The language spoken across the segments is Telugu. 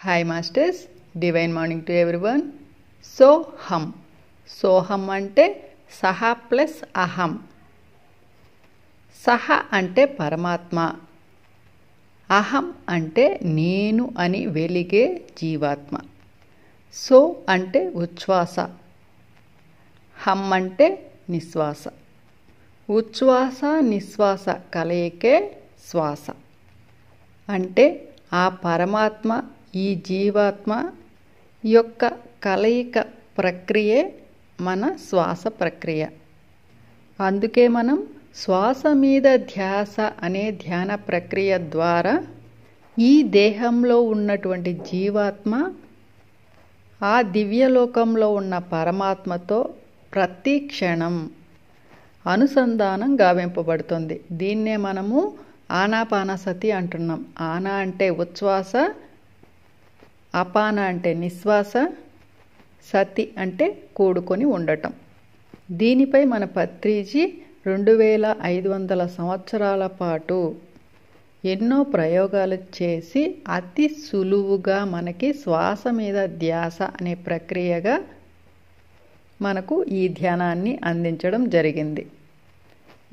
Hi Masters, Divine Morning to everyone. Soham. Soham ante Saha plus Aham. Saha ante Paramatma. Aham ante Nenu ani velige Jeevatma. So ante Uchvasa. Ham ante Niswasa. Uchvasa Niswasa kalayike Swasa. అంటే ఆ పరమాత్మ ఈ జీవాత్మ యొక్క కలయిక ప్రక్రియే మన శ్వాస ప్రక్రియ. అందుకే మనం శ్వాస మీద ధ్యాస అనే ధ్యాన ప్రక్రియ ద్వారా ఈ దేహంలో ఉన్నటువంటి జీవాత్మ ఆ దివ్యలోకంలో ఉన్న పరమాత్మతో ప్రతి క్షణం అనుసంధానం గావింపబడుతుంది. దీన్నే మనము ఆనాపానసతి అంటున్నాం. ఆనా అంటే ఉచ్ఛ్వాస, అపాన అంటే నిశ్వాస, సతి అంటే కూడుకొని ఉండటం. దీనిపై మన పత్రిజీ 2500 సంవత్సరాల పాటు ఎన్నో ప్రయోగాలు చేసి అతి సులువుగా మనకి శ్వాస మీద ధ్యాస అనే ప్రక్రియగా మనకు ఈ ధ్యానాన్ని అందించడం జరిగింది.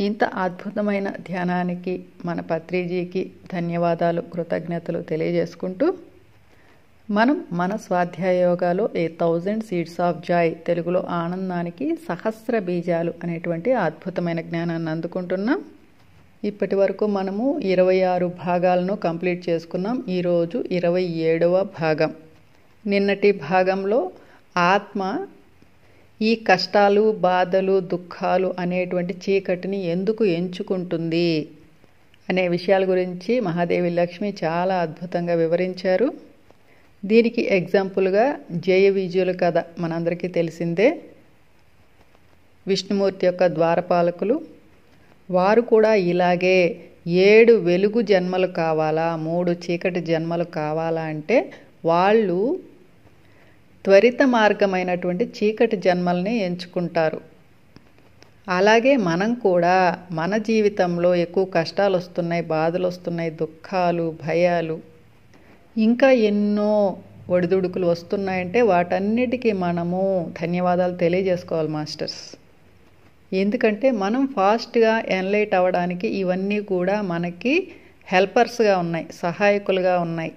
ఇంత అద్భుతమైన ధ్యానానికి మన పత్రిజీకి ధన్యవాదాలు, కృతజ్ఞతలు తెలియజేసుకుంటూ మనం మన స్వాధ్యాయ యోగాలో 1000 సీడ్స్ ఆఫ్ జాయ్, తెలుగులో ఆనందానికి సహస్ర బీజాలు అనేటువంటి అద్భుతమైన జ్ఞానాన్ని అందుకుంటున్నాం. ఇప్పటి వరకు మనము 26 భాగాలను కంప్లీట్ చేసుకున్నాం. ఈరోజు 27వ భాగం. నిన్నటి భాగంలో ఆత్మ ఈ కష్టాలు, బాధలు, దుఃఖాలు అనేటువంటి చీకటిని ఎందుకు ఎంచుకుంటుంది అనే విషయాల గురించి మహాదేవి లక్ష్మి చాలా అద్భుతంగా వివరించారు. దీనికి ఎగ్జాంపుల్గా జయ విజయుల కథ మనందరికీ తెలిసిందే. విష్ణుమూర్తి యొక్క ద్వారపాలకులు వారు కూడా ఇలాగే 7 వెలుగు జన్మలు కావాలా, 3 చీకటి జన్మలు కావాలా అంటే వాళ్ళు త్వరిత మార్గమైనటువంటి చీకటి జన్మల్ని ఎంచుకుంటారు. అలాగే మనం కూడా మన జీవితంలో ఎక్కువ కష్టాలు వస్తున్నాయి, బాధలు వస్తున్నాయి, దుఃఖాలు, భయాలు, ఇంకా ఎన్నో ఒడిదుడుకులు వస్తున్నాయంటే వాటన్నిటికీ మనము ధన్యవాదాలు తెలియజేసుకోవాలి మాస్టర్స్. ఎందుకంటే మనం ఫాస్ట్గా ఎన్లైట్ అవ్వడానికి ఇవన్నీ కూడా మనకి హెల్పర్స్గా ఉన్నాయి, సహాయకులుగా ఉన్నాయి.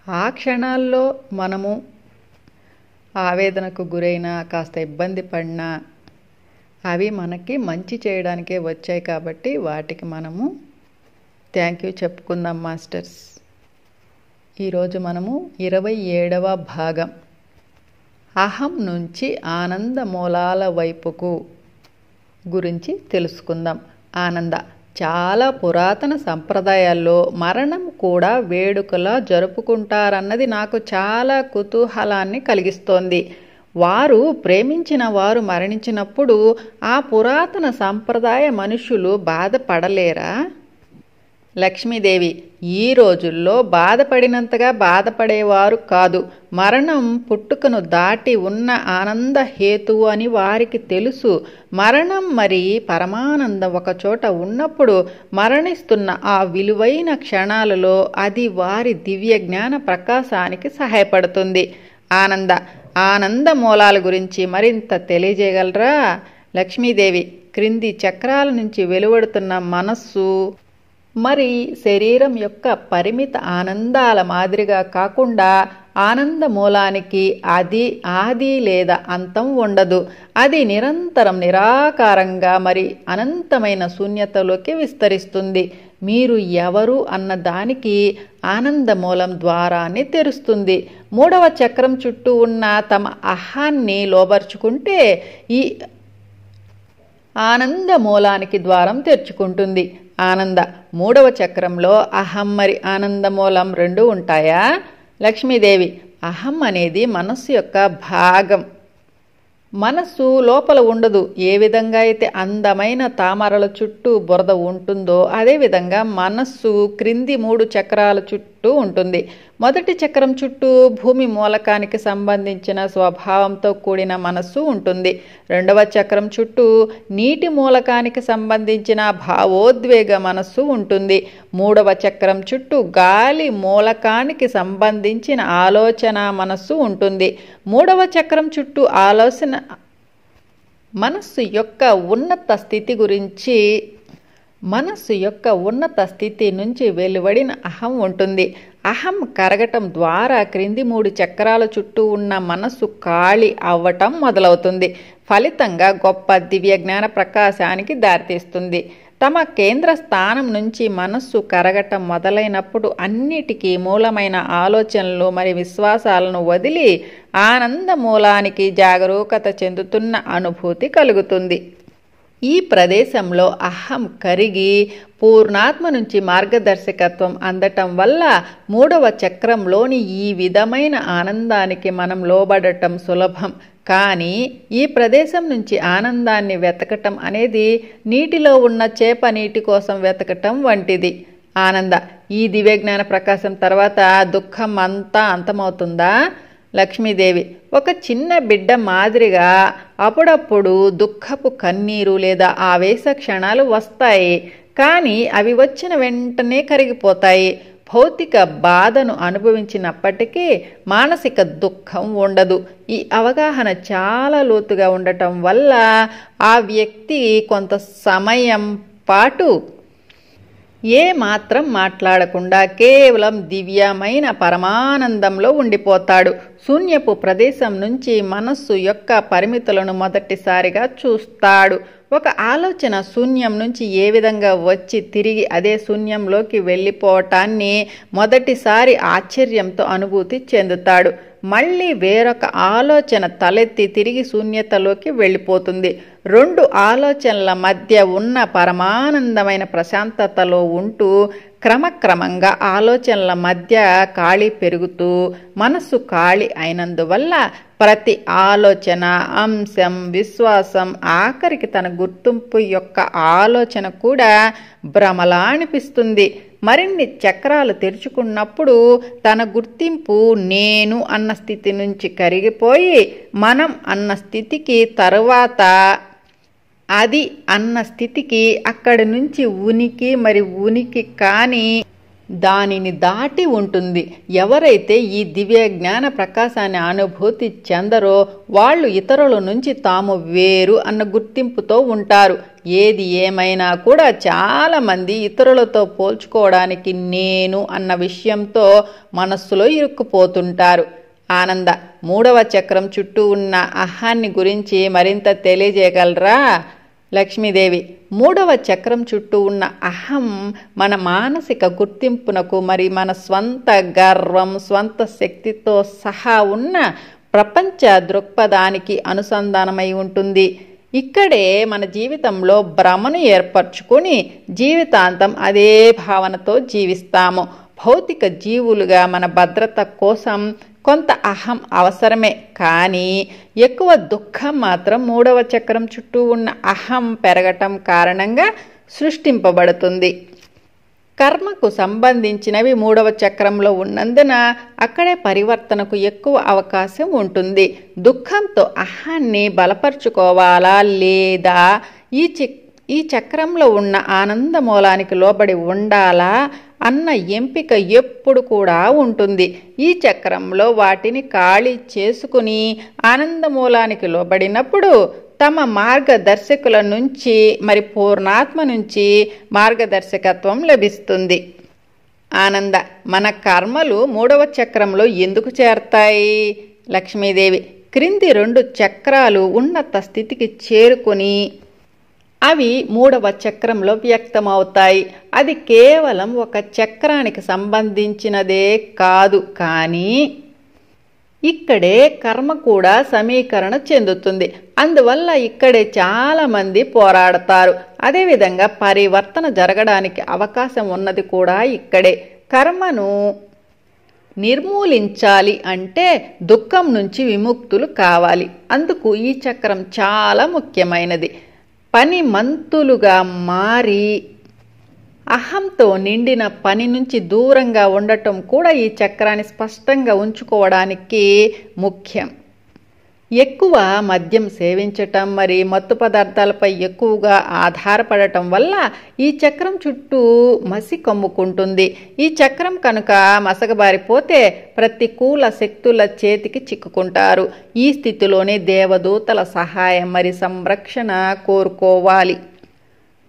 ఆ క్షణాల్లో మనము ఆవేదనకు గురైనా, కాస్త ఇబ్బంది పడినా అవి మనకి మంచి చేయడానికే వచ్చాయి. కాబట్టి వాటికి మనము థ్యాంక్ యూ చెప్పుకుందాం మాస్టర్స్. ఈరోజు మనము 27వ భాగం అహం నుంచి ఆనంద మూలాల వైపుకు గురించి తెలుసుకుందాం. ఆనంద చాలా పురాతన సంప్రదాయాల్లో మరణం కూడా వేడుకలా జరుపుకుంటారన్నది నాకు చాలా కుతూహలాన్ని కలిగిస్తోంది. వారు ప్రేమించిన వారు మరణించినప్పుడు ఆ పురాతన సంప్రదాయ మనుషులు బాధపడలేరా? లక్ష్మీదేవి ఈ రోజుల్లో బాధపడినంతగా బాధపడేవారు కాదు. మరణం పుట్టుకను దాటి ఉన్న ఆనంద హేతువు అని వారికి తెలుసు. మరణం మరి పరమానందం ఒకచోట ఉన్నప్పుడు మరణిస్తున్న ఆ విలువైన క్షణాలలో అది వారి దివ్య జ్ఞాన ప్రకాశానికి సహాయపడుతుంది. ఆనంద మూలాల గురించి మరింత తెలియజేయగలరా? లక్ష్మీదేవి క్రింది చక్రాల నుంచి వెలువడుతున్న మనస్సు మరి శరీరం యొక్క పరిమిత ఆనందాల మాదిరిగా కాకుండా ఆనంద మూలానికి అది ఆది లేదా అంతం ఉండదు. అది నిరంతరం నిరాకారంగా మరి అనంతమైన శూన్యతలోకి విస్తరిస్తుంది. మీరు ఎవరు అన్న దానికి ఆనంద మూలం ద్వారాన్ని తెరుస్తుంది. 3వ చక్రం చుట్టూ ఉన్న తమ అహాన్ని లోబర్చుకుంటే ఈ ఆనంద మూలానికి ద్వారం తెరుచుకుంటుంది. 3వ చక్రంలో అహం మరి ఆనంద మూలం 2 ఉంటాయా? లక్ష్మీదేవి అహం అనేది మనస్సు యొక్క భాగం. మనస్సు లోపల ఉండదు. ఏ విధంగా అయితే అందమైన తామరల చుట్టూ బురద ఉంటుందో అదేవిధంగా మనస్సు క్రింది 3 చక్రాల చుట్టూ చుట్టూ ఉంటుంది. మొదటి చక్రం చుట్టూ భూమి మూలకానికి సంబంధించిన స్వభావంతో కూడిన మనస్సు ఉంటుంది. రెండవ చక్రం చుట్టూ నీటి మూలకానికి సంబంధించిన భావోద్వేగ మనస్సు ఉంటుంది. మూడవ చక్రం చుట్టూ గాలి మూలకానికి సంబంధించిన ఆలోచన మనస్సు ఉంటుంది. మూడవ చక్రం చుట్టూ ఆలోచన మనస్సు యొక్క ఉన్నత స్థితి నుంచి వెలువడిన అహం ఉంటుంది. అహం కరగటం ద్వారా క్రింది 3 చక్రాల చుట్టూ ఉన్న మనస్సు ఖాళీ అవ్వటం మొదలవుతుంది. ఫలితంగా గొప్ప దివ్య జ్ఞాన ప్రకాశానికి దారితీస్తుంది. తమ కేంద్ర స్థానం నుంచి మనస్సు కరగటం మొదలైనప్పుడు అన్నిటికీ మూలమైన ఆలోచనలు మరి విశ్వాసాలను వదిలి ఆనంద మూలానికి జాగరూకత చెందుతున్న అనుభూతి కలుగుతుంది. ఈ ప్రదేశంలో అహం కరిగి పూర్ణాత్మ నుంచి మార్గదర్శకత్వం అందటం వల్ల మూడవ చక్రంలోని ఈ విధమైన ఆనందానికి మనం లోబడటం సులభం. కానీ ఈ ప్రదేశం నుంచి ఆనందాన్ని వెతకటం అనేది నీటిలో ఉన్న చేప నీటి కోసం వెతకటం వంటిది. ఆనంద, ఈ దివ్యజ్ఞాన ప్రకాశం తర్వాత దుఃఖం అంతా అంతమవుతుందా? లక్ష్మీదేవి, ఒక చిన్న బిడ్డ మాదిరిగా అప్పుడప్పుడు దుఃఖపు కన్నీరు లేదా ఆవేశ క్షణాలు వస్తాయి. కానీ అవి వచ్చిన వెంటనే కరిగిపోతాయి. భౌతిక బాధను అనుభవించినప్పటికీ మానసిక దుఃఖం ఉండదు. ఈ అవగాహన చాలా లోతుగా ఉండటం వల్ల ఆ వ్యక్తి కొంత సమయం పాటు ఏ మాత్రం మాట్లాడకుండా కేవలం దివ్యమైన పరమానందంలో ఉండిపోతాడు. శూన్యపు ప్రదేశం నుంచి మనస్సు యొక్క పరిమితులను మొదటిసారిగా చూస్తాడు. ఒక ఆలోచన శూన్యం నుంచి ఏ విధంగా వచ్చి తిరిగి అదే శూన్యంలోకి వెళ్ళిపోవటాన్ని మొదటిసారి ఆశ్చర్యంతో అనుభూతి చెందుతాడు. మళ్ళీ వేరొక ఆలోచన తలెత్తి తిరిగి శూన్యతలోకి వెళ్ళిపోతుంది. 2 ఆలోచనల మధ్య ఉన్న పరమానందమైన ప్రశాంతతలో ఉంటూ క్రమక్రమంగా ఆలోచనల మధ్య ఖాళీ పెరుగుతూ మనస్సు ఖాళీ అయినందువల్ల ప్రతి ఆలోచన, అంశం, విశ్వాసం, ఆఖరికి తన గుర్తింపు యొక్క ఆలోచన కూడా భ్రమలా అనిపిస్తుంది. మరిన్ని చక్రాలు తెరుచుకున్నప్పుడు తన గుర్తింపు నేను అన్న స్థితి నుంచి కరిగిపోయి మనం అన్న స్థితికి, తరువాత అది అన్న స్థితికి, అక్కడి నుంచి ఉనికి మరి ఉనికి కాని దానిని దాటి ఉంటుంది. ఎవరైతే ఈ దివ్య జ్ఞాన ప్రకాశాన్ని అనుభూతి చెందరో వాళ్ళు ఇతరుల నుంచి తాము వేరు అన్న గుర్తింపుతో ఉంటారు. ఏది ఏమైనా కూడా చాలామంది ఇతరులతో పోల్చుకోవడానికి నేను అన్న విషయంతో మనస్సులో ఇరుక్కుపోతుంటారు. ఆనంద, 3వ చక్రం చుట్టూ ఉన్న అహాన్ని గురించి మరింత తెలియజేయగలరా? లక్ష్మీదేవి, 3వ చక్రం చుట్టూ ఉన్న అహం మన మానసిక గుర్తింపునకు మరి మన స్వంత గర్వం, స్వంత శక్తితో సహా ఉన్న ప్రపంచ దృక్పథానికి అనుసంధానమై ఉంటుంది. ఇక్కడే మన జీవితంలో భ్రమను ఏర్పరచుకొని జీవితాంతం అదే భావనతో జీవిస్తాము. భౌతిక జీవులుగా మన భద్రత కోసం కొంత అహం అవసరమే. కానీ ఎక్కువ దుఃఖం మాత్రం 3వ చక్రం చుట్టూ ఉన్న అహం పెరగటం కారణంగా సృష్టింపబడుతుంది. కర్మకు సంబంధించినవి 3వ చక్రంలో ఉన్నందున అక్కడే పరివర్తనకు ఎక్కువ అవకాశం ఉంటుంది. దుఃఖంతో అహాన్ని బలపరుచుకోవాలా లేదా ఈ చక్రంలో ఉన్న ఆనంద మూలానికి లోబడి ఉండాలా అన్న ఎంపిక ఎప్పుడు కూడా ఉంటుంది. ఈ చక్రంలో వాటిని ఖాళీ చేసుకుని ఆనంద మూలానికి లోబడినప్పుడు తమ మార్గదర్శకుల నుంచి మరి పూర్ణాత్మ నుంచి మార్గదర్శకత్వం లభిస్తుంది. ఆనంద, మన కర్మలు 3వ చక్రంలో ఎందుకు చేరతాయి? లక్ష్మీదేవి, క్రింది 2 చక్రాలు ఉన్నత స్థితికి చేరుకుని అవి 3వ చక్రంలో వ్యక్తమవుతాయి. అది కేవలం ఒక చక్రానికి సంబంధించినదే కాదు, కానీ ఇక్కడే కర్మ కూడా సమీకరణ చెందుతుంది. అందువల్ల ఇక్కడే చాలామంది పోరాడతారు. అదేవిధంగా పరివర్తన జరగడానికి అవకాశం ఉన్నది కూడా ఇక్కడే. కర్మను నిర్మూలించాలి అంటే దుఃఖం నుంచి విముక్తులు కావాలి. అందుకు ఈ చక్రం చాలా ముఖ్యమైనది. పని మంతులుగా మారి అహంతో నిండిన పని నుంచి దూరంగా ఉండటం కూడా ఈ చక్రాన్ని స్పష్టంగా ఉంచుకోవడానికి ముఖ్యం. ఎక్కువ మద్యం సేవించటం మరి మత్తు పదార్థాలపై ఎక్కువగా ఆధారపడటం వల్ల ఈ చక్రం చుట్టూ మసి కమ్ముకుంటుంది. ఈ చక్రం కనుక మసకబారిపోతే ప్రతికూల శక్తుల చేతికి చిక్కుకుంటారు. ఈ స్థితిలోనే దేవదూతల సహాయం మరి సంరక్షణ కోరుకోవాలి.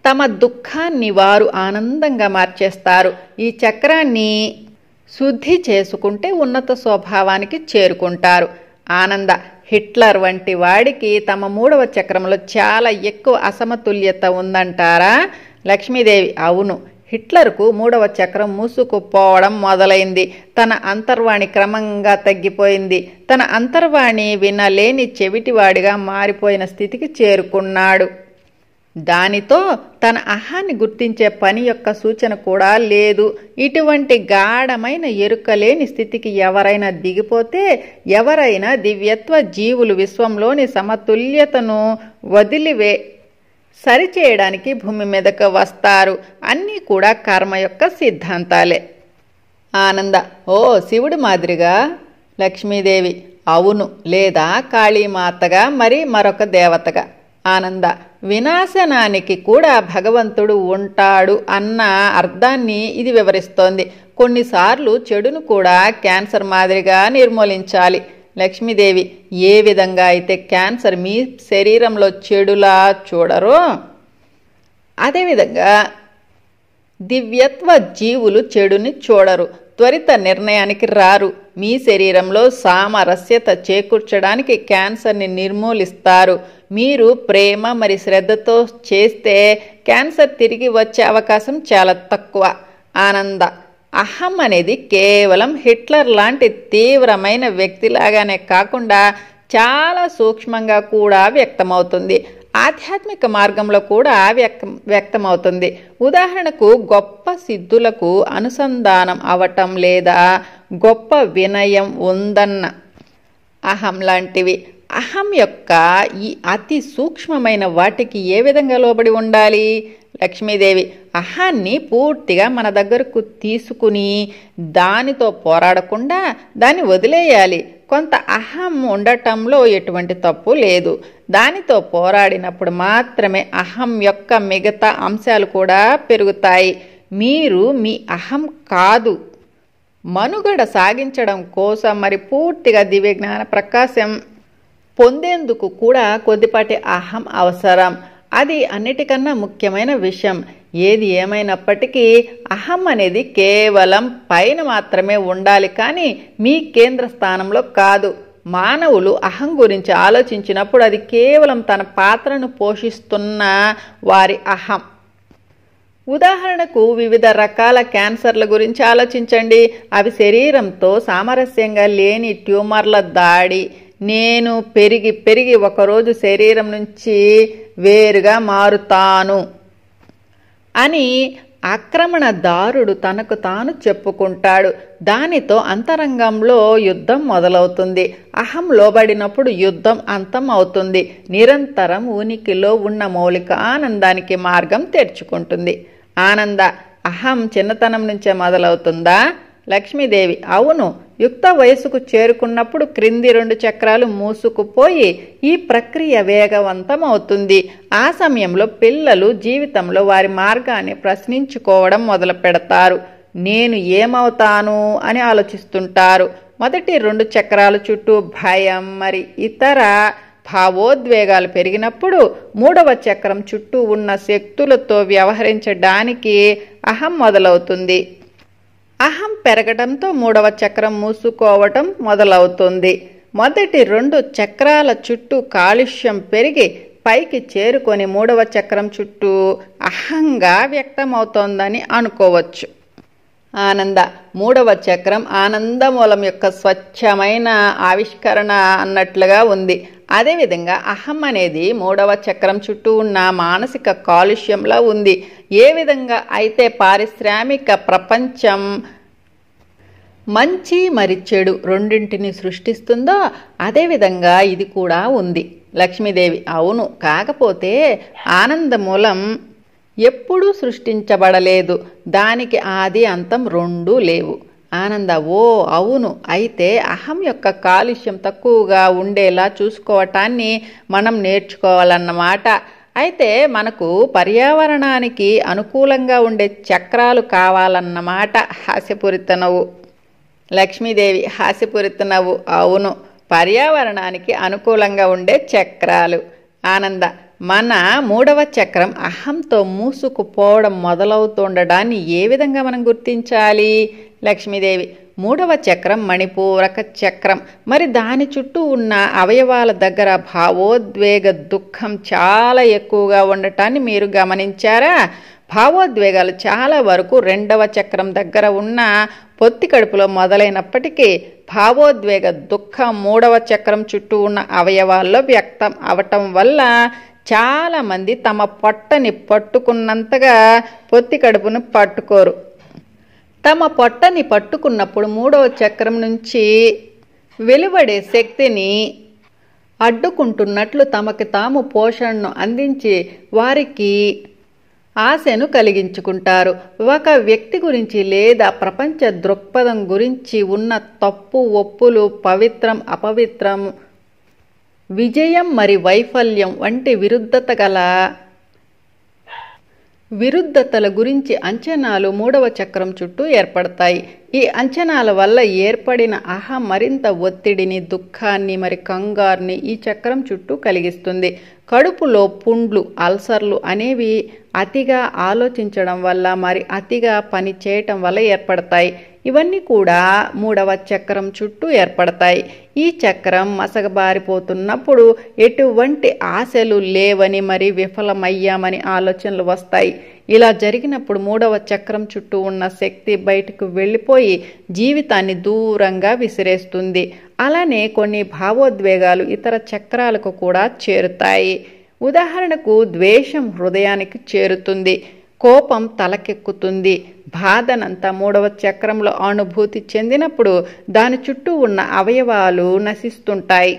తమ దుఃఖాన్ని వారు ఆనందంగా మార్చేస్తారు. ఈ చక్రాన్ని శుద్ధి చేసుకుంటే ఉన్నత స్వభావానికి చేరుకుంటారు. ఆనంద హిట్లర్ వంటి వాడికి తమ 3వ చక్రంలో చాలా ఎక్కువ అసమతుల్యత ఉందంటారా? లక్ష్మీదేవి అవును. హిట్లర్కు 3వ చక్రం మూసుకుపోవడం మొదలైంది. తన అంతర్వాణి క్రమంగా తగ్గిపోయింది. తన అంతర్వాణి వినలేని చెవిటివాడిగా మారిపోయిన స్థితికి చేరుకున్నాడు. దానితో తన అహాన్ని గుర్తించే పని యొక్క సూచన కూడా లేదు. ఇటువంటి గాఢమైన ఎరుకలేని స్థితికి ఎవరైనా దిగిపోతే, ఎవరైనా దివ్యత్వ జీవులు విశ్వంలోని సమతుల్యతను సరిచేయడానికి భూమి మీదకు వస్తారు. అన్నీ కూడా కర్మ యొక్క సిద్ధాంతాలే. ఆనంద ఓ శివుడి మాదిరిగా? లక్ష్మీదేవి అవును, లేదా కాళీమాతగా మరి మరొక దేవతగా. ఆనంద వినాశనానికి కూడా భగవంతుడు ఉంటాడు అన్న అర్థాన్ని ఇది వివరిస్తోంది. కొన్నిసార్లు చెడును కూడా క్యాన్సర్ మాదిరిగా నిర్మూలించాలి. లక్ష్మీదేవి ఏ విధంగా అయితే క్యాన్సర్ మీ శరీరంలో చెడులా చూడరో అదేవిధంగా దివ్యత్వ జీవులు చెడుని చూడరు, త్వరిత నిర్ణయానికి రారు. మీ శరీరంలో సామరస్యత చేకూర్చడానికి క్యాన్సర్ని నిర్మూలిస్తారు. మీరు ప్రేమ మరి శ్రద్ధతో చేస్తే క్యాన్సర్ తిరిగి వచ్చే అవకాశం చాలా తక్కువ. ఆనంద అహం అనేది కేవలం హిట్లర్ లాంటి తీవ్రమైన వ్యక్తిలాగానే కాకుండా చాలా సూక్ష్మంగా కూడా వ్యక్తమవుతుంది. ఆధ్యాత్మిక మార్గంలో కూడా వ్యక్తమవుతుంది. ఉదాహరణకు గొప్ప సిద్ధులకు అనుసంధానం అవటం లేదా గొప్ప వినయం ఉందన్న అహం లాంటివి. అహం యొక్క ఈ అతి సూక్ష్మమైన వాటికి ఏ విధంగా లోబడి ఉండాలి? లక్ష్మీదేవి అహాన్ని పూర్తిగా మన దగ్గరకు తీసుకుని దానితో పోరాడకుండా దాన్ని వదిలేయాలి. కొంత అహం ఉండటంలో ఎటువంటి తప్పు లేదు. దానితో పోరాడినప్పుడు మాత్రమే అహం యొక్క మిగతా అంశాలు కూడా పెరుగుతాయి. మీరు మీ అహం కాదు, మనుగడ సాగించడం కోసం మరి పూర్తిగా దివ్య జ్ఞాన ప్రకాశం పొందేందుకు కూడా కొద్దిపాటి అహం అవసరం. అది అన్నిటికన్నా ముఖ్యమైన విషయం. ఏది ఏమైనప్పటికీ అహం అనేది కేవలం పైన మాత్రమే ఉండాలి, కానీ మీ కేంద్ర స్థానంలో కాదు. మానవులు అహం గురించి ఆలోచించినప్పుడు అది కేవలం తన పాత్రను పోషిస్తున్న వారి అహం. ఉదాహరణకు వివిధ రకాల క్యాన్సర్ల గురించి ఆలోచించండి. అవి శరీరంతో సామరస్యంగా లేని ట్యూమర్ల దాడి. నేను పెరిగి ఒకరోజు శరీరం నుంచి వేరుగా మారుతాను అని ఆక్రమణదారుడు తనకు తాను చెప్పుకుంటాడు. దానితో అంతరంగంలో యుద్ధం మొదలవుతుంది. అహం లోబడినప్పుడు యుద్ధం అంతం అవుతుంది. నిరంతరం ఉనికిలో ఉన్న మౌలిక ఆనందానికి మార్గం తెరుచుకుంటుంది. ఆనంద అహం చిన్నతనం నుంచే మొదలవుతుందా? లక్ష్మీదేవి అవును. యుక్త వయసుకు చేరుకున్నప్పుడు క్రింది 2 చక్రాలు మూసుకుపోయి ఈ ప్రక్రియ వేగవంతం అవుతుంది. ఆ సమయంలో పిల్లలు జీవితంలో వారి మార్గాన్ని ప్రశ్నించుకోవడం మొదలు పెడతారు. నేను ఏమవుతాను అని ఆలోచిస్తుంటారు. మొదటి 2 చక్రాల చుట్టూ భయం మరి ఇతర భావోద్వేగాలు పెరిగినప్పుడు 3వ చక్రం చుట్టూ ఉన్న శక్తులతో వ్యవహరించడానికి అహం మొదలవుతుంది. అహం పెరగడంతో 3వ చక్రం మూసుకోవటం మొదలవుతుంది. మొదటి 2 చక్రాల చుట్టూ కాలుష్యం పెరిగి పైకి చేరుకొని 3వ చక్రం చుట్టూ అహంగా వ్యక్తమవుతోందని అనుకోవచ్చు. ఆనంద 3వ చక్రం ఆనందమూలం యొక్క స్వచ్ఛమైన ఆవిష్కరణ అన్నట్లుగా ఉంది. అదేవిధంగా అహం అనేది 3వ చక్రం చుట్టూ ఉన్న మానసిక కాలుష్యంలా ఉంది. ఏ విధంగా అయితే పారిశ్రామిక ప్రపంచం మంచి మరి చెడు రెండింటిని సృష్టిస్తుందో అదేవిధంగా ఇది కూడా ఉంది. లక్ష్మీదేవి అవును. కాకపోతే ఆనందమూలం ఎప్పుడూ సృష్టించబడలేదు. దానికి ఆది అంతం రెండూ లేవు. ఆనంద: ఓ అవును, అయితే అహం యొక్క కాలుష్యం తక్కువగా ఉండేలా చూసుకోవటాన్ని మనం నేర్చుకోవాలన్నమాట. అయితే మనకు పర్యావరణానికి అనుకూలంగా ఉండే చక్రాలు కావాలన్నమాట. హాస్యపూరిత నవ్వు. లక్ష్మీదేవి హాస్యపూరిత నవ్వు: అవును, పర్యావరణానికి అనుకూలంగా ఉండే చక్రాలు. ఆనంద: మన 3వ చక్రం అహంతో మూసుకుపోవడం మొదలవుతుండడాన్ని ఏ విధంగా మనం గుర్తించాలి? లక్ష్మీదేవి: 3వ చక్రం మణిపూరక చక్రం. మరి దాని చుట్టూ ఉన్న అవయవాల దగ్గర భావోద్వేగ దుఃఖం చాలా ఎక్కువగా ఉండటాన్ని మీరు గమనించారా? భావోద్వేగాలు చాలా వరకు 2వ చక్రం దగ్గర ఉన్న పొత్తి కడుపులో మొదలైనప్పటికీ భావోద్వేగ దుఃఖం 3వ చక్రం చుట్టూ ఉన్న అవయవాల్లో వ్యక్తం అవటం వల్ల చాలామంది తమ పొట్టని పట్టుకున్నంతగా పొత్తి కడుపును పట్టుకోరు. తమ పొట్టని పట్టుకున్నప్పుడు 3వ చక్రం నుంచి వెలువడే శక్తిని అడ్డుకుంటున్నట్లు తమకి తాము పోషణను అందించి వారికి ఆశను కలిగించుకుంటారు. ఒక వ్యక్తి గురించి లేదా ప్రపంచ దృక్పథం గురించి ఉన్న తప్పు ఒప్పులు, పవిత్రం అపవిత్రం, విజయం మరి వైఫల్యం వంటి విరుద్ధతల గురించి అంచనాలు 3వ చక్రం చుట్టూ ఏర్పడతాయి. ఈ అంచనాల వల్ల ఏర్పడిన అహం మరింత ఒత్తిడిని, దుఃఖాన్ని మరి కంగారుని ఈ చక్రం చుట్టూ కలిగిస్తుంది. కడుపులో పుండ్లు, అల్సర్లు అనేవి అతిగా ఆలోచించడం వల్ల మరి అతిగా పని చేయటం వల్ల ఏర్పడతాయి. ఇవన్నీ కూడా 3వ చక్రం చుట్టూ ఏర్పడతాయి. ఈ చక్రం మసకబారిపోతున్నప్పుడు ఎటువంటి ఆశలు లేవని మరి విఫలమయ్యామని ఆలోచనలు వస్తాయి. ఇలా జరిగినప్పుడు 3వ చక్రం చుట్టూ ఉన్న శక్తి బయటకు వెళ్ళిపోయి జీవితాన్ని దూరంగా విసిరేస్తుంది. అలానే కొన్ని భావోద్వేగాలు ఇతర చక్రాలకు కూడా చేరుతాయి. ఉదాహరణకు ద్వేషం హృదయానికి చేరుతుంది, కోపం తలకెక్కుతుంది. బాధనంతా 3వ చక్రంలో అనుభూతి చెందినప్పుడు దాని చుట్టూ ఉన్న అవయవాలు నశిస్తుంటాయి.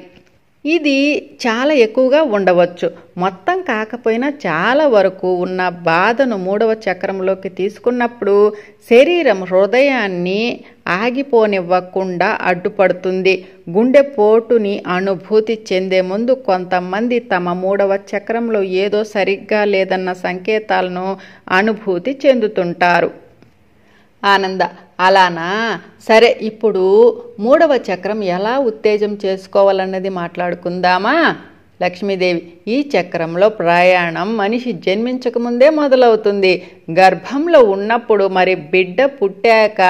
ఇది చాలా ఎక్కువగా ఉండవచ్చు. మొత్తం కాకపోయినా చాలా వరకు ఉన్న బాధను 3వ చక్రంలోకి తీసుకున్నప్పుడు శరీరం హృదయాన్ని ఆగిపోనివ్వకుండా అడ్డుపడుతుంది. గుండెపోటుని అనుభూతి చెందే ముందు కొంతమంది తమ 3వ చక్రంలో ఏదో సరిగ్గా లేదన్న సంకేతాలను అనుభూతి చెందుతుంటారు. ఆనంద: అలానా? సరే, ఇప్పుడు 3వ చక్రం ఎలా ఉత్తేజం చేసుకోవాలన్నది మాట్లాడుకుందామా? లక్ష్మీదేవి: ఈ చక్రంలో ప్రయాణం మనిషి జన్మించకముందే మొదలవుతుంది. గర్భంలో ఉన్నప్పుడు మరి బిడ్డ పుట్టాక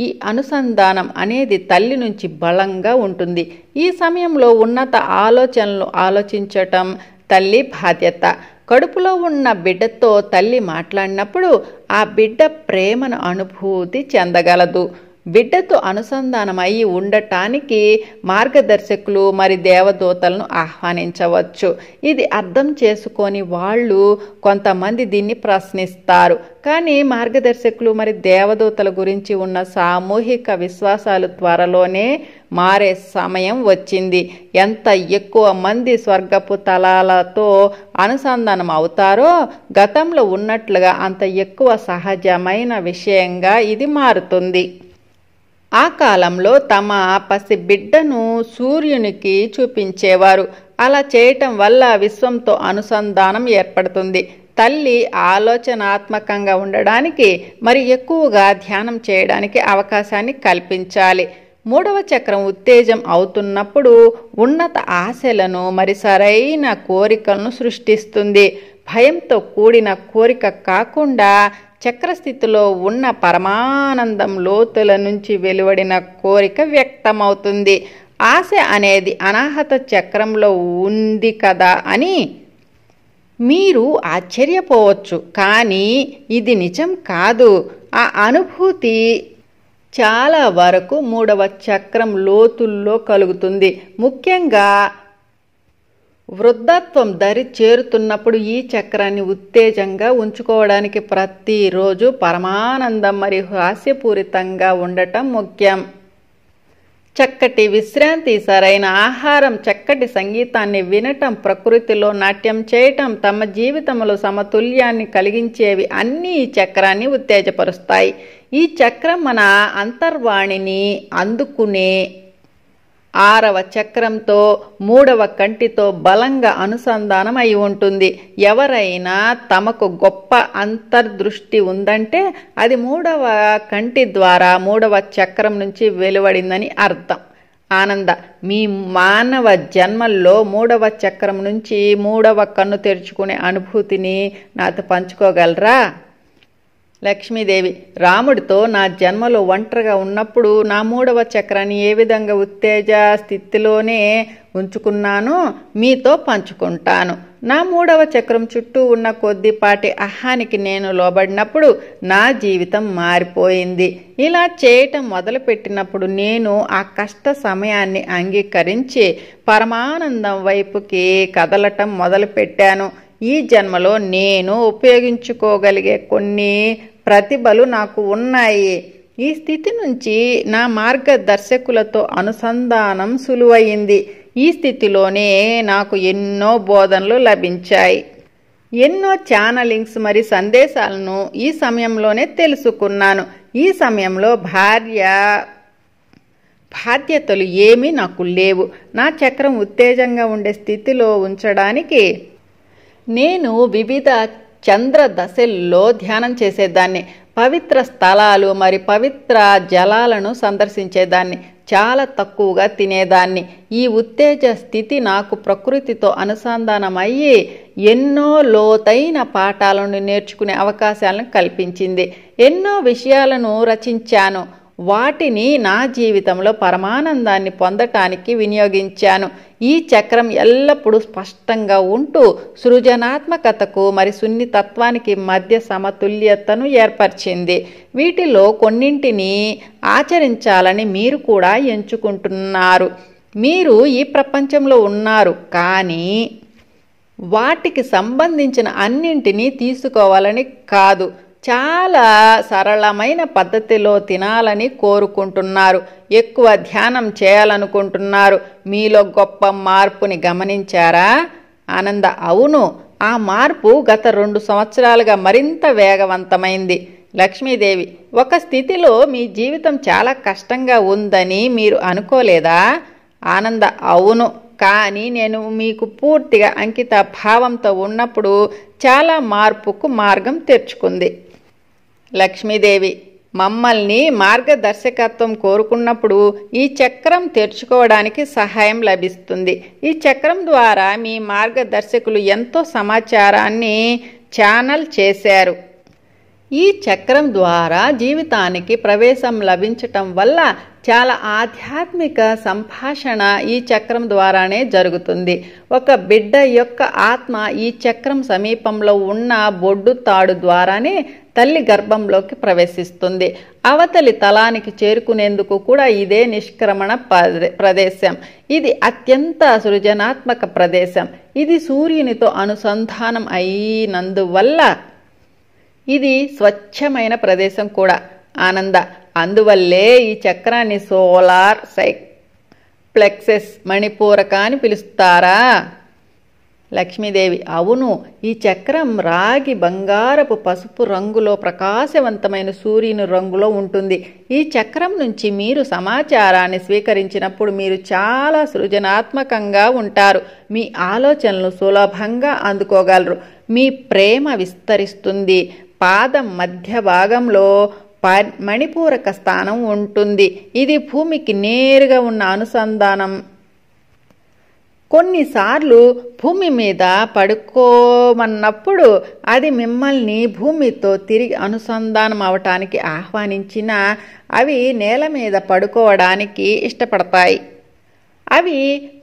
ఈ అనుసంధానం అనేది తల్లి నుంచి బలంగా ఉంటుంది. ఈ సమయంలో ఉన్నత ఆలోచనలు ఆలోచించటం తల్లి బాధ్యత. కడుపులో ఉన్న బిడ్డతో తల్లి మాట్లాడినప్పుడు ఆ బిడ్డ ప్రేమను అనుభూతి చెందగలదు. బిడ్డతో అనుసంధానం అయి ఉండటానికి మార్గదర్శకులు మరి దేవదూతలను ఆహ్వానించవచ్చు. ఇది అర్థం చేసుకొని వాళ్ళు కొంతమంది దీన్ని ప్రశ్నిస్తారు. కానీ మార్గదర్శకులు మరి దేవదూతల గురించి ఉన్న సామూహిక విశ్వాసాలు త్వరలోనే మారే సమయం వచ్చింది. ఎంత ఎక్కువ మంది స్వర్గపు తలాలతో అనుసంధానం అవుతారో గతంలో ఉన్నట్లుగా అంత ఎక్కువ సహజమైన విషయంగా ఇది మారుతుంది. ఆ కాలంలో తమ పసి బిడ్డను సూర్యునికి చూపించేవారు. అలా చేయటం వల్ల విశ్వంతో అనుసంధానం ఏర్పడుతుంది. తల్లి ఆలోచనాత్మకంగా ఉండడానికి మరి ఎక్కువగా ధ్యానం చేయడానికి అవకాశాన్ని కల్పించాలి. 3వ చక్రం ఉత్తేజం అవుతున్నప్పుడు ఉన్నత ఆశలను మరి సరైన కోరికలను సృష్టిస్తుంది. భయంతో కూడిన కోరిక కాకుండా చక్రస్థితిలో ఉన్న పరమానందం లోతుల నుంచి వెలువడిన కోరిక వ్యక్తమవుతుంది. ఆశ అనేది అనాహత చక్రంలో ఉంది కదా అని మీరు ఆశ్చర్యపోవచ్చు, కానీ ఇది నిజం కాదు. ఆ అనుభూతి చాలా వరకు 3వ చక్రం లోతుల్లో కలుగుతుంది. ముఖ్యంగా వృద్ధత్వం దరి చేరుతున్నప్పుడు ఈ చక్రాన్ని ఉత్తేజంగా ఉంచుకోవడానికి ప్రతిరోజు పరమానందం మరియు హాస్యపూరితంగా ఉండటం ముఖ్యం. చక్కటి విశ్రాంతి, సరైన ఆహారం, చక్కటి సంగీతాన్ని వినటం, ప్రకృతిలో నాట్యం చేయటం తమ జీవితంలో సమతుల్యాన్ని కలిగించేవి అన్నీ ఈ చక్రాన్ని ఉత్తేజపరుస్తాయి. ఈ చక్రం మన అంతర్వాణిని అందుకునే 6వ చక్రంతో 3వ కంటితో బలంగా అనుసంధానం అయి ఉంటుంది. ఎవరైనా తమకు గొప్ప అంతర్దృష్టి ఉందంటే అది 3వ కంటి ద్వారా 3వ చక్రం నుంచి వెలువడిందని అర్థం. ఆనంద, మీ మానవ జన్మల్లో 3వ చక్రం నుంచి 3వ కన్ను తెరుచుకునే అనుభూతిని నాతో పంచుకోగలరా? లక్ష్మీదేవి, రాముడితో నా జన్మలో ఒంటరిగా ఉన్నప్పుడు నా 3వ చక్రాన్ని ఏ విధంగా ఉత్తేజ స్థితిలోనే ఉంచుకున్నానో మీతో పంచుకుంటాను. నా 3వ చక్రం చుట్టూ ఉన్న కొద్దిపాటి అహానికి నేను లోబడినప్పుడు నా జీవితం మారిపోయింది. ఇలా చేయటం మొదలుపెట్టినప్పుడు నేను ఆ కష్ట సమయాన్ని అంగీకరించి పరమానందం వైపుకి కదలటం మొదలుపెట్టాను. ఈ జన్మలో నేను ఉపయోగించుకోగలిగే కొన్ని ప్రతిభలు నాకు ఉన్నాయి. ఈ స్థితి నుంచి నా మార్గదర్శకులతో అనుసంధానం సులువయింది. ఈ స్థితిలోనే నాకు ఎన్నో బోధనలు లభించాయి. ఎన్నో ఛానలింగ్స్ మరి సందేశాలను ఈ సమయంలోనే తెలుసుకున్నాను. ఈ సమయంలో బాధ్యతలు ఏమీ నాకు లేవు. నా చక్రం ఉత్తేజంగా ఉండే స్థితిలో ఉంచడానికి నేను వివిధ చంద్ర దశల్లో ధ్యానం చేసేదాన్ని. పవిత్ర స్థలాలు మరి పవిత్ర జలాలను సందర్శించేదాన్ని. చాలా తక్కువగా తినేదాన్ని. ఈ ఉత్తేజ స్థితి నాకు ప్రకృతితో అనుసంధానమయ్యి ఎన్నో లోతైన పాఠాలను నేర్చుకునే అవకాశాలను కల్పించింది. ఎన్నో విషయాలను రచించాను. వాటిని నా జీవితంలో పరమానందాన్ని పొందటానికి వినియోగించాను. ఈ చక్రం ఎల్లప్పుడూ స్పష్టంగా ఉంటూ సృజనాత్మకతకు మరి సున్నితత్వానికి మధ్య సమతుల్యతను ఏర్పరిచింది. వీటిలో కొన్నింటిని ఆచరించాలని మీరు కూడా ఎంచుకుంటున్నారు. మీరు ఈ ప్రపంచంలో ఉన్నారు, కానీ వాటికి సంబంధించిన అన్నింటినీ తీసుకోవాలని కాదు. చాలా సరళమైన పద్ధతిలో తినాలని కోరుకుంటున్నారు. ఎక్కువ ధ్యానం చేయాలనుకుంటున్నారు. మీలో గొప్ప మార్పుని గమనించారా? ఆనంద, అవును. ఆ మార్పు గత 2 సంవత్సరాలుగా మరింత వేగవంతమైంది. లక్ష్మీదేవి, ఒక స్థితిలో మీ జీవితం చాలా కష్టంగా ఉందని మీరు అనుకోలేదా? ఆనంద, అవును. కానీ నేను మీకు పూర్తిగా అంకిత భావంతో ఉన్నప్పుడు చాలా మార్పుకు మార్గం తెరుచుకుంది. లక్ష్మీదేవి, మమ్మల్ని మార్గదర్శకత్వం కోరుకున్నప్పుడు ఈ చక్రం తెరుచుకోవడానికి సహాయం లభిస్తుంది. ఈ చక్రం ద్వారా మీ మార్గదర్శకులు ఎంతో సమాచారాన్ని ఛానల్ చేశారు. ఈ చక్రం ద్వారా జీవితానికి ప్రవేశం లభించటం వల్ల చాలా ఆధ్యాత్మిక సంభాషణ ఈ చక్రం ద్వారానే జరుగుతుంది. ఒక బిడ్డ యొక్క ఆత్మ ఈ చక్రం సమీపంలో ఉన్న బొడ్డు తాడు ద్వారానే తల్లి గర్భంలోకి ప్రవేశిస్తుంది. అవతలి తలానికి చేరుకునేందుకు కూడా ఇదే నిష్క్రమణ ప్రదేశం. ఇది అత్యంత సృజనాత్మక ప్రదేశం. ఇది సూర్యునితో అనుసంధానం అయినందువల్ల ఇది స్వచ్ఛమైన ప్రదేశం కూడా. ఆనంద, అందువల్లే ఈ చక్రాన్ని సోలార్ ప్లెక్సెస్ మణిపూరక అని పిలుస్తారా? లక్ష్మీదేవి, అవును. ఈ చక్రం రాగి బంగారపు పసుపు రంగులో ప్రకాశవంతమైన సూర్యుని రంగులో ఉంటుంది. ఈ చక్రం నుంచి మీరు సమాచారాన్ని స్వీకరించినప్పుడు మీరు చాలా సృజనాత్మకంగా ఉంటారు. మీ ఆలోచనలు సులభంగా అందుకోగలరు. మీ ప్రేమ విస్తరిస్తుంది. పాదం మధ్య భాగంలో మణిపూరక స్థానం ఉంటుంది. ఇది భూమికి నేరుగా ఉన్న అనుసంధానం. కొన్నిసార్లు భూమి మీద పడుకోమన్నప్పుడు అది మిమ్మల్ని భూమితో తిరిగి అనుసంధానం అవటానికి ఆహ్వానించిన అవి నేల మీద పడుకోవడానికి ఇష్టపడతాయి. అవి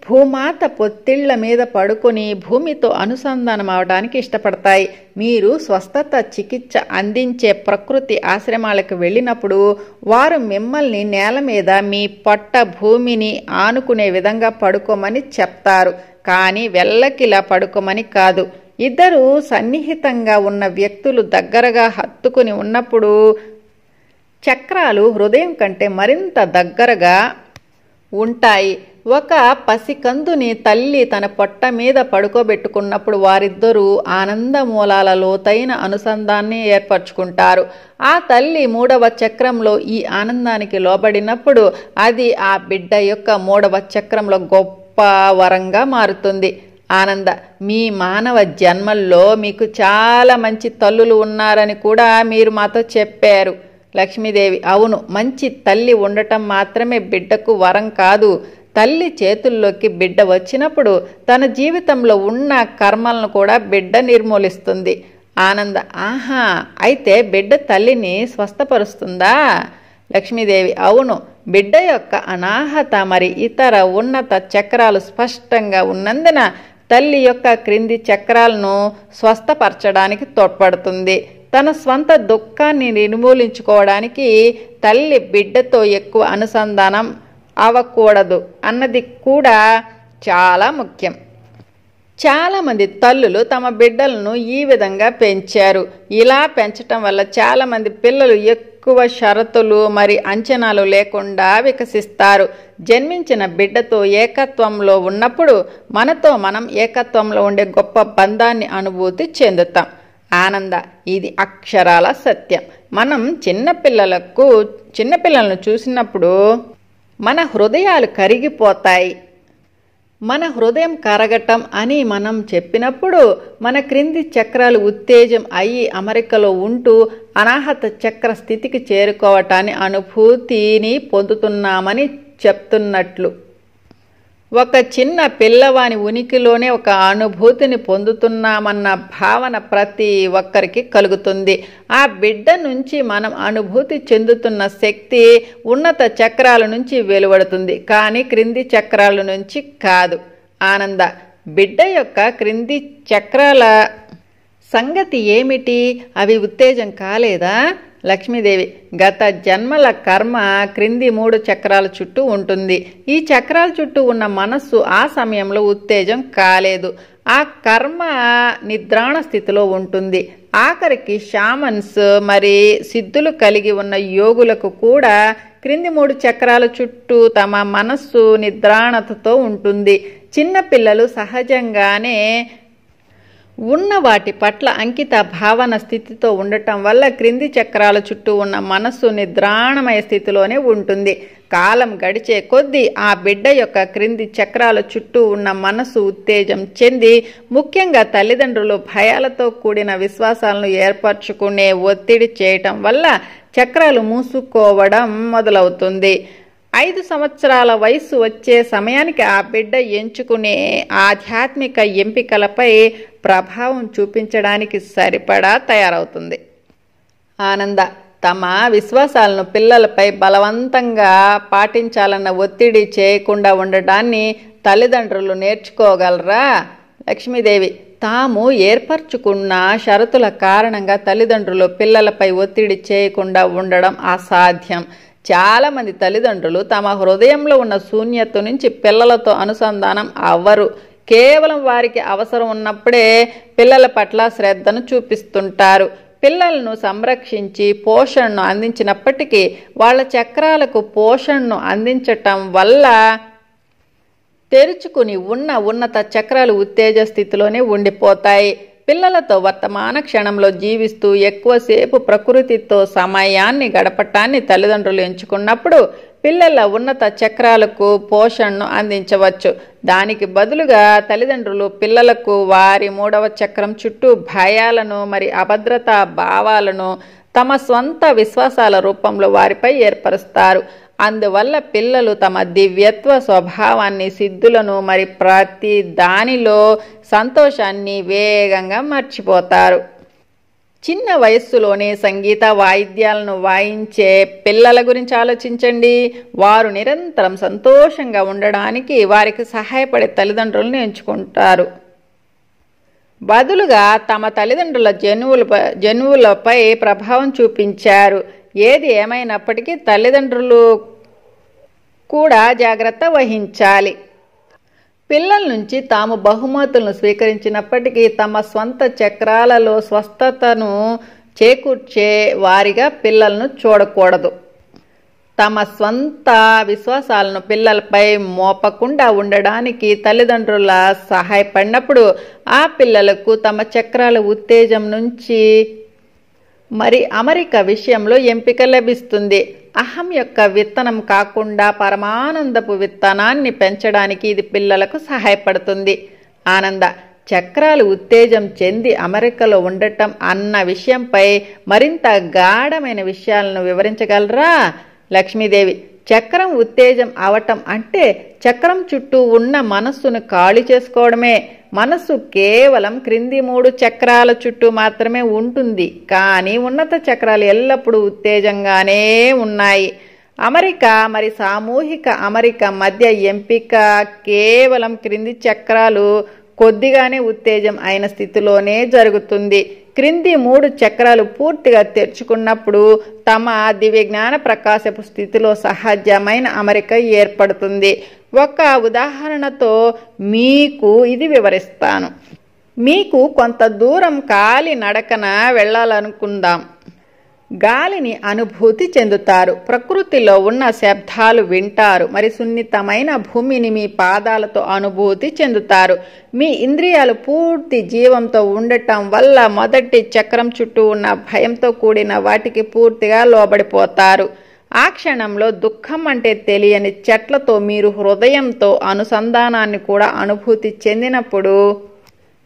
భూమాత పొత్తిళ్ల మీద పడుకొని భూమితో అనుసంధానం అవడానికి ఇష్టపడతాయి. మీరు స్వస్థత చికిత్స అందించే ప్రకృతి ఆశ్రమాలకు వెళ్ళినప్పుడు వారు మిమ్మల్ని నేల మీద మీ పొట్ట భూమిని ఆనుకునే విధంగా పడుకోమని చెప్తారు, కానీ వెల్లకిలా పడుకోమని కాదు. ఇద్దరు సన్నిహితంగా ఉన్న వ్యక్తులు దగ్గరగా హత్తుకుని ఉన్నప్పుడు చక్రాలు హృదయం కంటే మరింత దగ్గరగా ఉంటాయి. ఒక పసికందుని తల్లి తన పొట్ట మీద పడుకోబెట్టుకున్నప్పుడు వారిద్దరూ ఆనంద మూలాల లోతైన అనుసంధాన్ని ఏర్పరచుకుంటారు. ఆ తల్లి 3వ చక్రంలో ఈ ఆనందానికి లోబడినప్పుడు అది ఆ బిడ్డ యొక్క 3వ చక్రంలో గొప్ప వరంగా మారుతుంది. ఆనంద, మీ మానవ జన్మల్లో మీకు చాలా మంచి తల్లులు ఉన్నారని కూడా మీరు మాతో చెప్పారు. లక్ష్మీదేవి, అవును, మంచి తల్లి ఉండటం మాత్రమే బిడ్డకు వరం కాదు. తల్లి చేతుల్లోకి బిడ్డ వచ్చినప్పుడు తన జీవితంలో ఉన్న కర్మలను కూడా బిడ్డ నిర్మూలిస్తుంది. ఆనంద, ఆహా, అయితే బిడ్డ తల్లిని స్వస్థపరుస్తుందా? లక్ష్మీదేవి, అవును, బిడ్డ యొక్క అనాహత మరి ఇతర ఉన్నత చక్రాలు స్పష్టంగా ఉన్నందున తల్లి యొక్క క్రింది చక్రాలను స్వస్థపరచడానికి తోడ్పడుతుంది. తన స్వంత దుఃఖాన్ని నిర్మూలించుకోవడానికి తల్లి బిడ్డతో ఎక్కువ అనుసంధానం అవ్వకూడదు అన్నది కూడా చాలా ముఖ్యం. చాలామంది తల్లులు తమ బిడ్డలను ఈ విధంగా పెంచారు. ఇలా పెంచటం వల్ల చాలామంది పిల్లలు ఎక్కువ షరతులు మరి అంచనాలు లేకుండా వికసిస్తారు. జన్మించిన బిడ్డతో ఏకత్వంలో ఉన్నప్పుడు మనతో మనం ఏకత్వంలో ఉండే గొప్ప బంధాన్ని అనుభూతి చెందుతాం. ఆనంద, ఇది అక్షరాల సత్యం. మనం చిన్నపిల్లలను చూసినప్పుడు మన హృదయాలు కరిగిపోతాయి. మన హృదయం కరగటం అని మనం చెప్పినప్పుడు మన క్రింది చక్రాలు ఉత్తేజం అయ్యి అమరికలో ఉంటూ అనాహత చక్ర స్థితికి చేరుకోవటాన్ని అనుభూతిని పొందుతున్నామని చెప్తున్నట్లు. ఒక చిన్న పిల్లవాని ఉనికిలోనే ఒక అనుభూతిని పొందుతున్నామన్న భావన ప్రతి ఒక్కరికి కలుగుతుంది. ఆ బిడ్డ నుంచి మనం అనుభూతి చెందుతున్న శక్తి ఉన్నత చక్రాల నుంచి వెలువడుతుంది, కానీ క్రింది చక్రాల నుంచి కాదు. ఆనంద, బిడ్డ యొక్క క్రింది చక్రాల సంగతి ఏమిటి? అవి ఉత్తేజం కాలేదా? లక్ష్మీదేవి, గత జన్మల కర్మ క్రింది 3 చక్రాల చుట్టూ ఉంటుంది. ఈ చక్రాల చుట్టూ ఉన్న మనస్సు ఆ సమయంలో ఉత్తేజం కాలేదు. ఆ కర్మ నిద్రాణ స్థితిలో ఉంటుంది. ఆఖరికి షామన్స్ మరి సిద్ధులు కలిగి ఉన్న యోగులకు కూడా క్రింది 3 చక్రాల చుట్టూ తమ మనస్సు నిద్రాణతతో ఉంటుంది. చిన్నపిల్లలు సహజంగానే ఉన్న వాటి పట్ల అంకిత భావన స్థితితో ఉండటం వల్ల క్రింది చక్రాల చుట్టూ ఉన్న మనస్సు నిద్రాణమయ స్థితిలోనే ఉంటుంది. కాలం గడిచే కొద్దీ ఆ బిడ్డ యొక్క క్రింది చక్రాల చుట్టూ ఉన్న మనస్సు ఉత్తేజం చెంది ముఖ్యంగా తల్లిదండ్రులు భయాలతో కూడిన విశ్వాసాలను ఏర్పరచుకునే ఒత్తిడి చేయటం వల్ల చక్రాలు మూసుకోవడం మొదలవుతుంది. 5 సంవత్సరాల వయసు వచ్చే సమయానికి ఆ బిడ్డ ఎంచుకునే ఆధ్యాత్మిక ఎంపికలపై ప్రభావం చూపించడానికి సరిపడా తయారవుతుంది. ఆనంద, తమ విశ్వాసాలను పిల్లలపై బలవంతంగా పాటించాలన్న ఒత్తిడి చేయకుండా ఉండడాన్ని తల్లిదండ్రులు నేర్చుకోగలరా? లక్ష్మీదేవి, తాము ఏర్పరచుకున్న షరతుల కారణంగా తల్లిదండ్రులు పిల్లలపై ఒత్తిడి చేయకుండా ఉండడం అసాధ్యం. చాలామంది తల్లిదండ్రులు తమ హృదయంలో ఉన్న శూన్యత నుంచి పిల్లలతో అనుసంధానం అవ్వరు. కేవలం వారికి అవసరం ఉన్నప్పుడే పిల్లల పట్ల శ్రద్ధను చూపిస్తుంటారు. పిల్లలను సంరక్షించి పోషణను అందించినప్పటికీ వాళ్ళ చక్రాలకు పోషణను అందించటం వల్ల తెరుచుకుని ఉన్న ఉన్నత చక్రాలు ఉత్తేజ స్థితిలోనే ఉండిపోతాయి. పిల్లలతో వర్తమాన క్షణంలో జీవిస్తూ ఎక్కువసేపు ప్రకృతితో సమయాన్ని గడపటాన్ని తల్లిదండ్రులు ఎంచుకున్నప్పుడు పిల్లల ఉన్నత చక్రాలకు పోషణను అందించవచ్చు. దానికి బదులుగా తల్లిదండ్రులు పిల్లలకు వారి 3వ చక్రం చుట్టూ భయాలను మరి అభద్రతా భావాలను తమ స్వంత విశ్వాసాల రూపంలో వారిపై ఏర్పరుస్తారు. అందువల్ల పిల్లలు తమ దివ్యత్వ స్వభావాన్ని, సిద్ధులను మరి ప్రతి దానిలో సంతోషాన్ని వేగంగా మర్చిపోతారు. చిన్న వయస్సులోనే సంగీత వాయిద్యాలను వాయించే పిల్లల గురించి ఆలోచించండి. వారు నిరంతరం సంతోషంగా ఉండడానికి వారికి సహాయపడే తల్లిదండ్రులను ఎంచుకుంటారు. బదులుగా తమ తల్లిదండ్రుల జన్యువులపై ప్రభావం చూపించారు. ఏది ఏమైనప్పటికీ తల్లిదండ్రులు కూడా జాగ్రత్త వహించాలి. పిల్లల నుంచి తాము బహుమతులను స్వీకరించినప్పటికీ తమ స్వంత చక్రాలలో స్వస్థతను చేకూర్చే వారిగా పిల్లలను చూడకూడదు. తమ స్వంత విశ్వాసాలను పిల్లలపై మోపకుండా ఉండడానికి తల్లిదండ్రుల సహాయపడినప్పుడు ఆ పిల్లలకు తమ చక్రాల ఉత్తేజం నుంచి మరి అమరిక విషయంలో ఎంపిక లభిస్తుంది. అహం యొక్క విత్తనం కాకుండా పరమానందపు విత్తనాన్ని పెంచడానికి ఇది పిల్లలకు సహాయపడుతుంది. ఆనంద, చక్రాలు ఉత్తేజం చెంది అమరికలో ఉండటం అన్న విషయంపై మరింత గాఢమైన విషయాలను వివరించగలరా? లక్ష్మీదేవి, చక్రం ఉత్తేజం అవటం అంటే చక్రం చుట్టూ ఉన్న మనస్సును ఖాళీ చేసుకోవడమే. మనస్సు కేవలం క్రింది 3 చక్రాల చుట్టూ మాత్రమే ఉంటుంది, కానీ ఉన్నత చక్రాలు ఎల్లప్పుడూ ఉత్తేజంగానే ఉన్నాయి. అమరిక మరి సామూహిక అమరిక మధ్య ఎంపిక కేవలం క్రింది చక్రాలు కొద్దిగానే ఉత్తేజం అయిన స్థితిలోనే జరుగుతుంది. క్రింది 3 చక్రాలు పూర్తిగా తెరుచుకున్నప్పుడు తమ దివ్యజ్ఞాన ప్రకాశపు స్థితిలో సహజమైన అమరిక ఏర్పడుతుంది. ఒక ఉదాహరణతో మీకు ఇది వివరిస్తాను. మీకు కొంత దూరం కాలి నడకన వెళ్ళాలనుకుందాం. గాలిని అనుభూతి చెందుతారు, ప్రకృతిలో ఉన్న శబ్దాలు వింటారు, మరి సున్నితమైన భూమిని మీ పాదాలతో అనుభూతి చెందుతారు. మీ ఇంద్రియాలు పూర్తి జీవంతో ఉండటం వల్ల మొదటి చక్రం చుట్టూ ఉన్న భయంతో కూడిన వాటికి పూర్తిగా లోబడిపోతారు. ఆ క్షణంలో దుఃఖం అంటే తెలియని చెట్లతో మీరు హృదయంతో అనుసంధానాన్ని కూడా అనుభూతి చెందినప్పుడు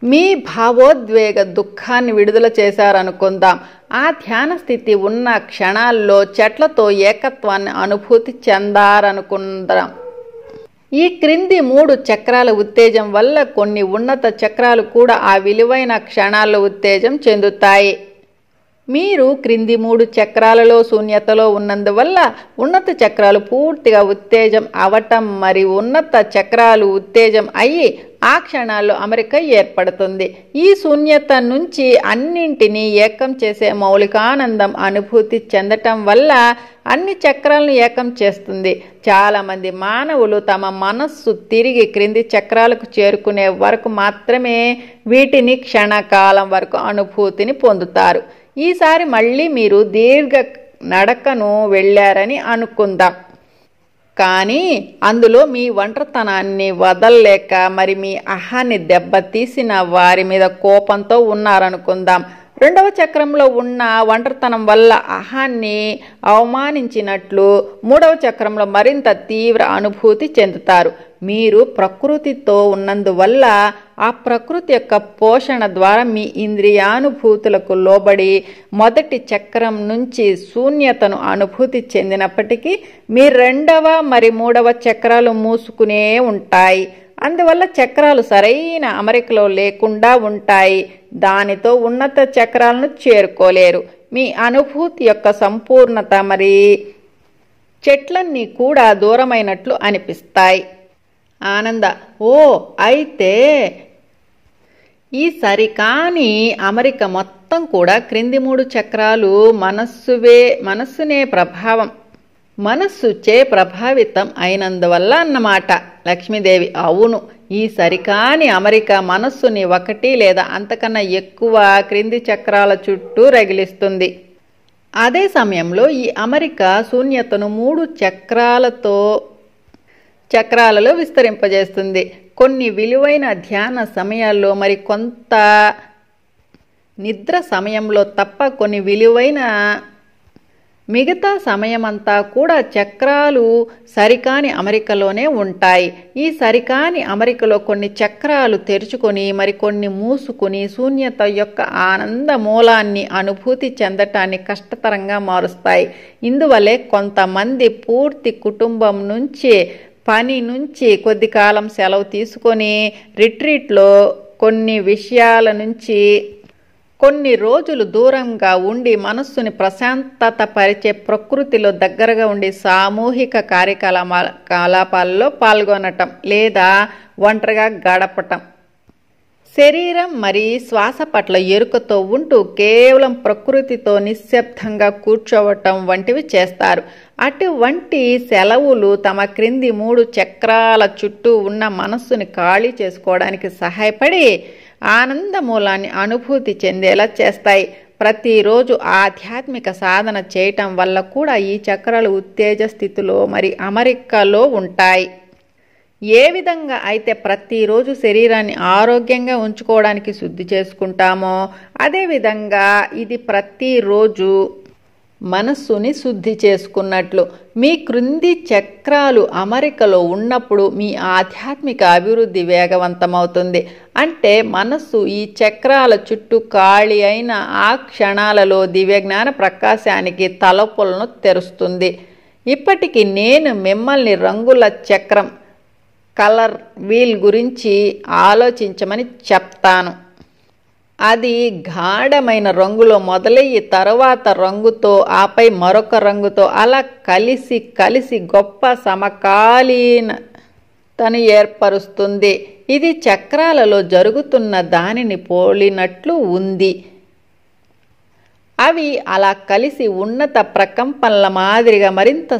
మీ భావోద్వేగ దుఃఖాన్ని విడుదల చేశారనుకుందాం. ఆ ధ్యాన స్థితి ఉన్న క్షణాల్లో చెట్లతో ఏకత్వాన్ని అనుభూతి చెందారనుకుందాం. ఈ క్రింది 3 చక్రాల ఉత్తేజం వల్ల కొన్ని ఉన్నత చక్రాలు కూడా ఆ విలువైన క్షణాల్లో ఉత్తేజం చెందుతాయి. మీరు క్రింది 3 చక్రాలలో శూన్యతలో ఉన్నందువల్ల ఉన్నత చక్రాలు పూర్తిగా ఉత్తేజం అవటం, మరి ఉన్నత చక్రాలు ఉత్తేజం అయ్యి ఆ క్షణాల్లో అమరిక ఏర్పడుతుంది. ఈ శూన్యత నుంచి అన్నింటినీ ఏకం చేసే మౌలికానందం అనుభూతి చెందటం వల్ల అన్ని చక్రాలను ఏకం చేస్తుంది. చాలామంది మానవులు తమ మనస్సు తిరిగి క్రింది చక్రాలకు చేరుకునే వరకు మాత్రమే వీటిని క్షణకాలం వరకు అనుభూతిని పొందుతారు. ఈసారి మళ్ళీ మీరు దీర్ఘ నడకను వెళ్ళారని అనుకుందాం, కానీ అందులో మీ ఒంటరితనాన్ని వదల్లేక మరి మీ అహాన్ని దెబ్బతీసిన వారి మీద కోపంతో ఉన్నారనుకుందాం. 2వ చక్రంలో ఉన్న ఒంటరితనం వల్ల అహాన్ని అవమానించినట్లు 3వ చక్రంలో మరింత తీవ్ర అనుభూతి చెందుతారు. మీరు ప్రకృతితో ఉన్నందువల్ల ఆ ప్రకృతి యొక్క పోషణ ద్వారా మీ ఇంద్రియానుభూతులకు లోబడి మొదటి చక్రం నుంచి శూన్యతను అనుభూతి చెందినప్పటికీ మీ 2వ మరి 3వ చక్రాలు మూసుకునే ఉంటాయి. అందువల్ల చక్రాలు సరైన అమరికలో లేకుండా ఉంటాయి. దానితో ఉన్నత చక్రాలను చేరుకోలేరు. మీ అనుభూతి యొక్క సంపూర్ణత మరి చెట్లన్నీ కూడా దూరమైనట్లు అనిపిస్తాయి. ఆనంద, ఓ అయితే ఈ సరికాని అమరిక మొత్తం కూడా క్రింది 3 చక్రాలు మనస్సునే మనస్సుచే ప్రభావితం అయినందువల్ల అన్నమాట. లక్ష్మీదేవి, అవును, ఈ సరికాని అమరిక మనస్సుని 1 లేదా అంతకన్నా ఎక్కువ క్రింది చక్రాల చుట్టూ రగిలిస్తుంది. అదే సమయంలో ఈ అమరిక శూన్యతను 3 చక్రాలలో విస్తరింపజేస్తుంది. కొన్ని విలువైన ధ్యాన సమయాల్లో మరి కొంత నిద్ర సమయంలో తప్ప కొన్ని విలువైన మిగతా సమయమంతా కూడా చక్రాలు సరికాని అమరికలోనే ఉంటాయి. ఈ సరికాని అమరికలో కొన్ని చక్రాలు తెరుచుకొని మరికొన్ని మూసుకొని శూన్యత యొక్క ఆనంద మూలాన్ని అనుభూతి చెందటాన్ని కష్టతరంగా మారుస్తాయి. ఇందువల్లే కొంతమంది పూర్తి కుటుంబం నుంచి పని నుంచి కొద్ది కాలం సెలవు తీసుకొని రిట్రీట్లో కొన్ని విషయాల నుంచి కొన్ని రోజులు దూరంగా ఉండి మనస్సుని ప్రశాంతత పరిచే ప్రకృతిలో దగ్గరగా ఉండి సామూహిక కార్యకలాపాల్లో పాల్గొనటం లేదా ఒంటరిగా గడపటం, శరీరం మరి శ్వాస పట్ల ఎరుకతో ఉంటూ కేవలం ప్రకృతితో నిశ్శబ్దంగా కూర్చోవటం వంటివి చేస్తారు. అటువంటి సెలవులు తమ క్రింది 3 చక్రాల చుట్టూ ఉన్న మనస్సుని ఖాళీ చేసుకోవడానికి సహాయపడి ఆనంద మూలాన్ని అనుభూతి చెందేలా చేస్తాయి. ప్రతిరోజు ఆధ్యాత్మిక సాధన చేయటం వల్ల కూడా ఈ చక్రాలు ఉత్తేజ స్థితిలో అమరికలో ఉంటాయి. ఏ విధంగా అయితే ప్రతిరోజు శరీరాన్ని ఆరోగ్యంగా ఉంచుకోవడానికి శుద్ధి చేసుకుంటామో అదేవిధంగా ఇది ప్రతిరోజు మనస్సుని శుద్ధి చేసుకున్నట్లు. మీ క్రింది చక్రాలు అమరికలో ఉన్నప్పుడు మీ ఆధ్యాత్మిక అభివృద్ధి వేగవంతమవుతుంది. అంటే మనస్సు ఈ చక్రాల చుట్టూ ఖాళీ అయిన ఆ క్షణాలలో దివ్యజ్ఞాన ప్రకాశానికి తలుపులను తెరుస్తుంది. ఇప్పటికి నేను మిమ్మల్ని రంగుల చక్రం కలర్ వీల్ గురించి ఆలోచించమని చెప్తాను. అది గాఢమైన రంగులో మొదలయ్యి తరువాత రంగుతో ఆపై మరొక రంగుతో అలా కలిసి కలిసి గొప్ప సమకాలీనతను ఏర్పరుస్తుంది. ఇది చక్రాలలో జరుగుతున్న దానిని పోలినట్లు ఉంది. అవి అలా కలిసి ఉన్నత ప్రకంపనల మాదిరిగా మరింత